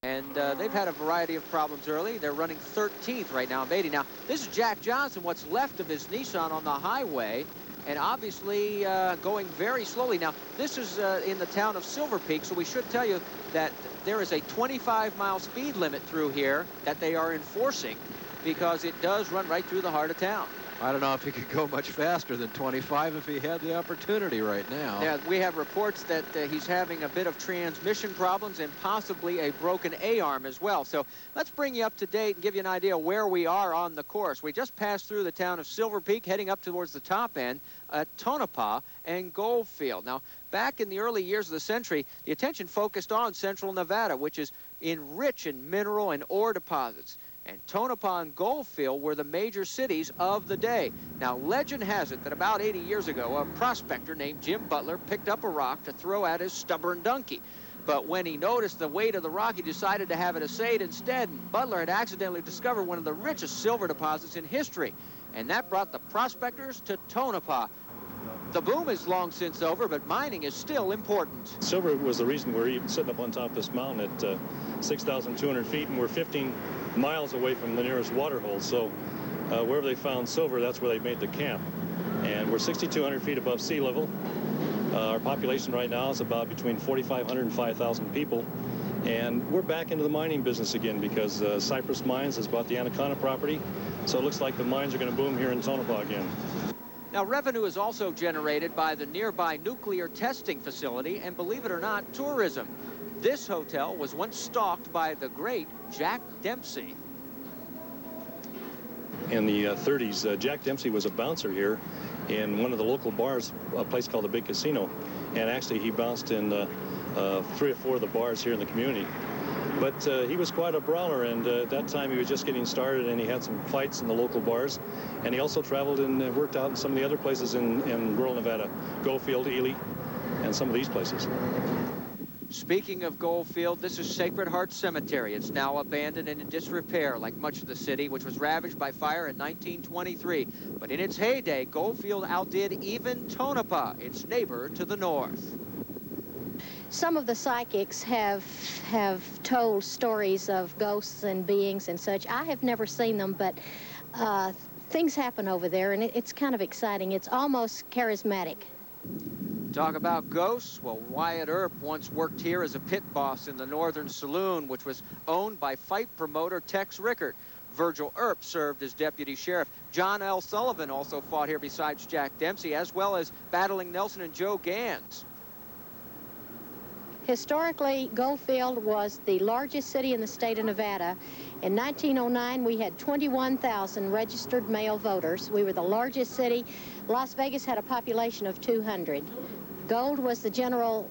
And they've had a variety of problems early. They're running 13th right now in Beatty. Now, this is Jack Johnson, what's left of his Nissan on the highway, and obviously going very slowly. Now, this is in the town of Silver Peak, so we should tell you that there is a 25-mile speed limit through here that they are enforcing because it does run right through the heart of town. I don't know if he could go much faster than 25 if he had the opportunity right now. Yeah, we have reports that he's having a bit of transmission problems and possibly a broken A-arm as well. So let's bring you up to date and give you an idea where we are on the course. We just passed through the town of Silver Peak, heading up towards the top end at Tonopah and Goldfield. Now, back in the early years of the century, the attention focused on central Nevada, which is rich in mineral and ore deposits. And Tonopah and Goldfield were the major cities of the day. Now, legend has it that about 80 years ago, a prospector named Jim Butler picked up a rock to throw at his stubborn donkey. But when he noticed the weight of the rock, he decided to have it assayed instead. And Butler had accidentally discovered one of the richest silver deposits in history. And that brought the prospectors to Tonopah. The boom is long since over, but mining is still important. Silver was the reason we're even sitting up on top of this mountain at 6,200 feet, and we're 15 miles away from the nearest water hole. So wherever they found silver, that's where they made the camp. And we're 6,200 feet above sea level. Our population right now is about between 4,500 and 5,000 people. And we're back into the mining business again because Cypress Mines has bought the Anaconda property. So it looks like the mines are going to boom here in Tonopah again. Now, revenue is also generated by the nearby nuclear testing facility and, believe it or not, tourism. This hotel was once stalked by the great Jack Dempsey. In the 30s, Jack Dempsey was a bouncer here in one of the local bars, a place called the Big Casino. And actually, he bounced in 3 or 4 of the bars here in the community. But he was quite a brawler, and at that time he was just getting started, and he had some fights in the local bars. And he also traveled and worked out in some of the other places in rural Nevada, Goldfield, Ely, and some of these places. Speaking of Goldfield, this is Sacred Heart Cemetery. It's now abandoned and in disrepair, like much of the city, which was ravaged by fire in 1923. But in its heyday, Goldfield outdid even Tonopah, its neighbor to the north. Some of the psychics have told stories of ghosts and beings and such. I have never seen them, but things happen over there, and it's kind of exciting. It's almost charismatic. Talk about ghosts. Well, Wyatt Earp once worked here as a pit boss in the Northern Saloon, which was owned by fight promoter Tex Rickert. Virgil Earp served as deputy sheriff. John L. Sullivan also fought here besides Jack Dempsey, as well as battling Nelson and Joe Gans. Historically, Goldfield was the largest city in the state of Nevada. In 1909, we had 21,000 registered male voters. We were the largest city. Las Vegas had a population of 200. Gold was the general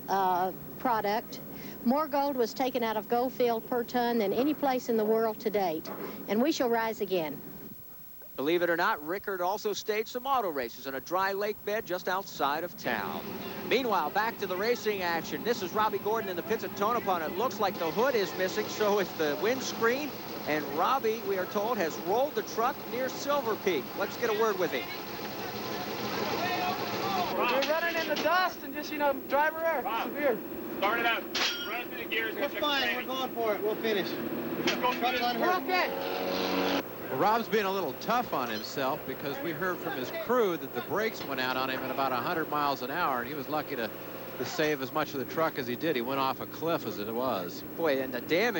product. More gold was taken out of Goldfield per ton than any place in the world to date. And we shall rise again. Believe it or not, Rickert also staged some auto races on a dry lake bed just outside of town. Meanwhile, back to the racing action. This is Robbie Gordon in the pits at Tonopah, and it looks like the hood is missing, so is the windscreen. And Robbie, we are told, has rolled the truck near Silver Peak. Let's get a word with him. We're running in the dust and just, driver error. Severe. Start it up. Run through the gears. We're fine. We're going for it. We'll finish. We're okay. Well, Rob's being a little tough on himself because we heard from his crew that the brakes went out on him at about 100 miles an hour, and he was lucky to save as much of the truck as he did. He went off a cliff as it was. Boy, and the damage